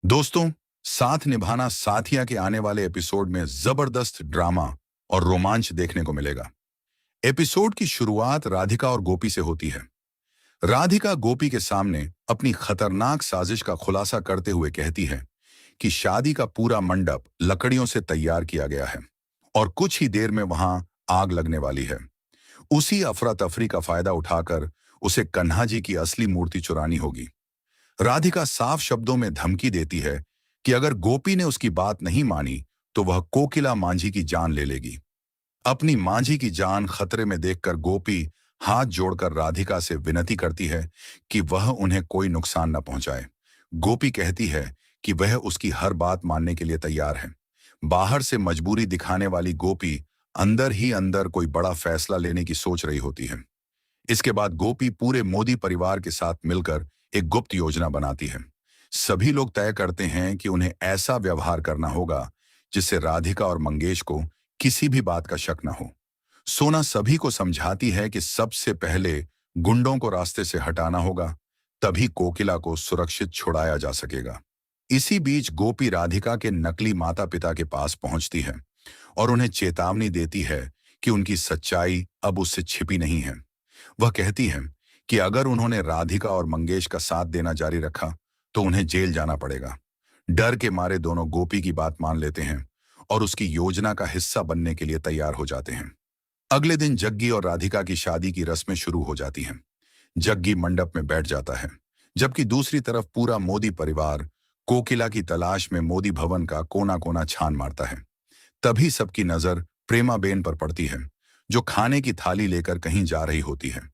दोस्तों, साथ निभाना साथिया के आने वाले एपिसोड में जबरदस्त ड्रामा और रोमांच देखने को मिलेगा। एपिसोड की शुरुआत राधिका और गोपी से होती है। राधिका गोपी के सामने अपनी खतरनाक साजिश का खुलासा करते हुए कहती है कि शादी का पूरा मंडप लकड़ियों से तैयार किया गया है और कुछ ही देर में वहां आग लगने वाली है। उसी अफरा तफरी का फायदा उठाकर उसे कन्हा जी की असली मूर्ति चुरानी होगी। राधिका साफ शब्दों में धमकी देती है कि अगर गोपी ने उसकी बात नहीं मानी तो वह कोकिला मांझी की जान ले लेगी। अपनी मांझी की जान खतरे में देखकर गोपी हाथ जोड़कर राधिका से विनती करती है कि वह उन्हें कोई नुकसान न पहुंचाए। गोपी कहती है कि वह उसकी हर बात मानने के लिए तैयार है। बाहर से मजबूरी दिखाने वाली गोपी अंदर ही अंदर कोई बड़ा फैसला लेने की सोच रही होती है। इसके बाद गोपी पूरे मोदी परिवार के साथ मिलकर एक गुप्त योजना बनाती है। सभी लोग तय करते हैं कि उन्हें ऐसा व्यवहार करना होगा जिससे राधिका और मंगेश को किसी भी बात का शक न हो। सोना सभी को समझाती है कि सबसे पहले गुंडों को रास्ते से हटाना होगा, तभी कोकिला को सुरक्षित छुड़ाया जा सकेगा। इसी बीच गोपी राधिका के नकली माता पिता के पास पहुंचती है और उन्हें चेतावनी देती है कि उनकी सच्चाई अब उससे छिपी नहीं है। वह कहती है कि अगर उन्होंने राधिका और मंगेश का साथ देना जारी रखा तो उन्हें जेल जाना पड़ेगा। डर के मारे दोनों गोपी की बात मान लेते हैं और उसकी योजना का हिस्सा बनने के लिए तैयार हो जाते हैं। अगले दिन जग्गी और राधिका की शादी की रस्में शुरू हो जाती हैं। जग्गी मंडप में बैठ जाता है, जबकि दूसरी तरफ पूरा मोदी परिवार कोकिला की तलाश में मोदी भवन का कोना कोना छान मारता है। तभी सबकी नजर प्रेमाबेन पर पड़ती है, जो खाने की थाली लेकर कहीं जा रही होती है।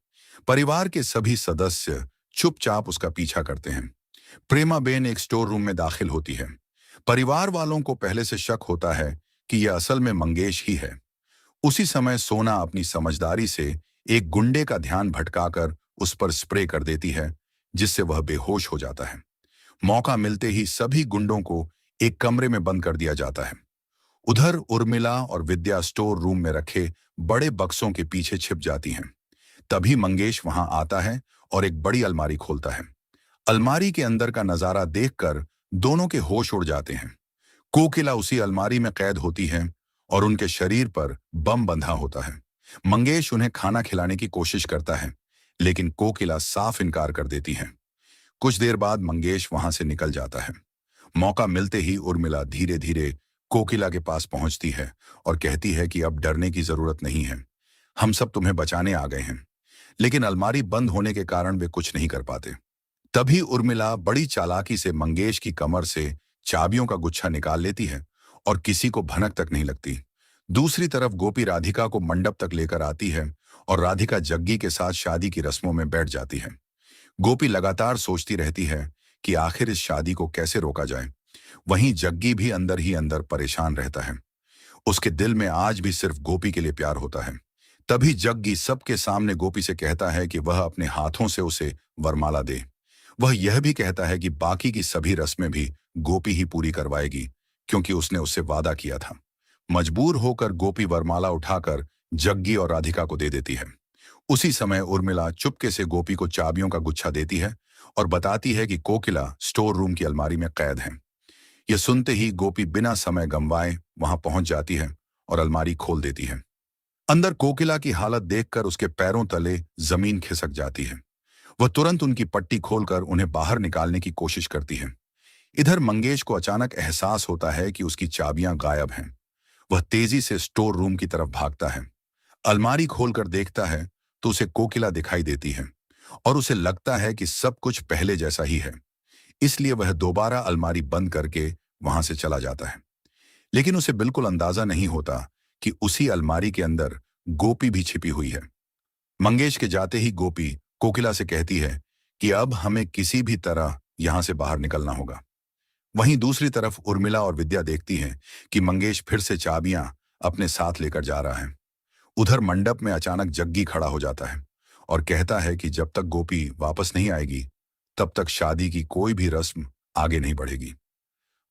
परिवार के सभी सदस्य चुपचाप उसका पीछा करते हैं। प्रेमाबेन एक स्टोर रूम में दाखिल होती है। परिवार वालों को पहले से शक होता है कि यह असल में मंगेश ही है। उसी समय सोना अपनी समझदारी से एक गुंडे का ध्यान भटकाकर उस पर स्प्रे कर देती है, जिससे वह बेहोश हो जाता है। मौका मिलते ही सभी गुंडों को एक कमरे में बंद कर दिया जाता है। उधर उर्मिला और विद्या स्टोर रूम में रखे बड़े बक्सों के पीछे छिप जाती हैं। तभी मंगेश वहां आता है और एक बड़ी अलमारी खोलता है। अलमारी के अंदर का नजारा देखकर दोनों के होश उड़ जाते हैं। कोकिला उसी अलमारी में कैद होती है और उनके शरीर पर बम बंधा होता है। मंगेश उन्हें खाना खिलाने की कोशिश करता है, लेकिन कोकिला साफ इनकार कर देती है। कुछ देर बाद मंगेश वहां से निकल जाता है। मौका मिलते ही उर्मिला धीरे धीरे कोकिला के पास पहुंचती है और कहती है कि अब डरने की जरूरत नहीं है, हम सब तुम्हें बचाने आ गए हैं। लेकिन अलमारी बंद होने के कारण वे कुछ नहीं कर पाते। तभी उर्मिला बड़ी चालाकी से मंगेश की कमर से चाबियों का गुच्छा निकाल लेती है और किसी को भनक तक नहीं लगती। दूसरी तरफ गोपी राधिका को मंडप तक लेकर आती है और राधिका जग्गी के साथ शादी की रस्मों में बैठ जाती है। गोपी लगातार सोचती रहती है कि आखिर इस शादी को कैसे रोका जाए। वहीं जग्गी भी अंदर ही अंदर परेशान रहता है। उसके दिल में आज भी सिर्फ गोपी के लिए प्यार होता है। तभी जग्गी सबके सामने गोपी से कहता है कि वह अपने हाथों से उसे वरमाला दे। वह यह भी कहता है कि बाकी की सभी रस्में भी गोपी ही पूरी करवाएगी, क्योंकि उसने उससे वादा किया था। मजबूर होकर गोपी वरमाला उठाकर जग्गी और राधिका को दे देती है। उसी समय उर्मिला चुपके से गोपी को चाबियों का गुच्छा देती है और बताती है कि कोकिला स्टोर रूम की अलमारी में कैद है। यह सुनते ही गोपी बिना समय गंवाए वहां पहुंच जाती है और अलमारी खोल देती है। अंदर कोकिला की हालत देखकर उसके पैरों तले जमीन खिसक जाती है। वह तुरंत उनकी पट्टी खोलकर उन्हें बाहर निकालने की कोशिश करती है। इधर मंगेश को अचानक एहसास होता है कि उसकी चाबियां गायब हैं। वह तेजी से स्टोर रूम की तरफ भागता है। अलमारी खोलकर देखता है तो उसे कोकिला दिखाई देती है और उसे लगता है कि सब कुछ पहले जैसा ही है। इसलिए वह दोबारा अलमारी बंद करके वहां से चला जाता है। लेकिन उसे बिल्कुल अंदाजा नहीं होता कि उसी अलमारी के अंदर गोपी भी छिपी हुई है। मंगेश के जाते ही गोपी कोकिला से कहती है कि अब हमें किसी भी तरह यहां से बाहर निकलना होगा। वहीं दूसरी तरफ उर्मिला और विद्या देखती हैं कि मंगेश फिर से चाबियां अपने साथ लेकर जा रहा है। उधर मंडप में अचानक जग्गी खड़ा हो जाता है और कहता है कि जब तक गोपी वापस नहीं आएगी तब तक शादी की कोई भी रस्म आगे नहीं बढ़ेगी।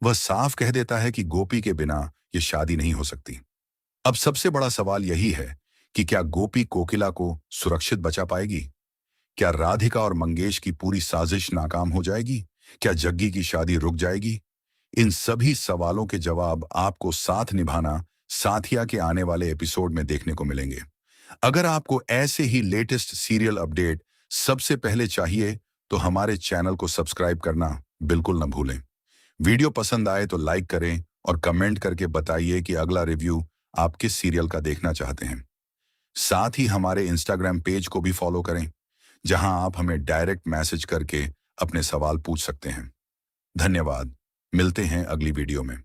वह साफ कह देता है कि गोपी के बिना यह शादी नहीं हो सकती। अब सबसे बड़ा सवाल यही है कि क्या गोपी कोकिला को सुरक्षित बचा पाएगी? क्या राधिका और मंगेश की पूरी साजिश नाकाम हो जाएगी? क्या जग्गी की शादी रुक जाएगी? इन सभी सवालों के जवाब आपको साथ निभाना साथिया के आने वाले एपिसोड में देखने को मिलेंगे। अगर आपको ऐसे ही लेटेस्ट सीरियल अपडेट सबसे पहले चाहिए तो हमारे चैनल को सब्सक्राइब करना बिल्कुल न भूलें। वीडियो पसंद आए तो लाइक करें और कमेंट करके बताइए कि अगला रिव्यू आप किस सीरियल का देखना चाहते हैं। साथ ही हमारे इंस्टाग्राम पेज को भी फॉलो करें, जहां आप हमें डायरेक्ट मैसेज करके अपने सवाल पूछ सकते हैं। धन्यवाद। मिलते हैं अगली वीडियो में।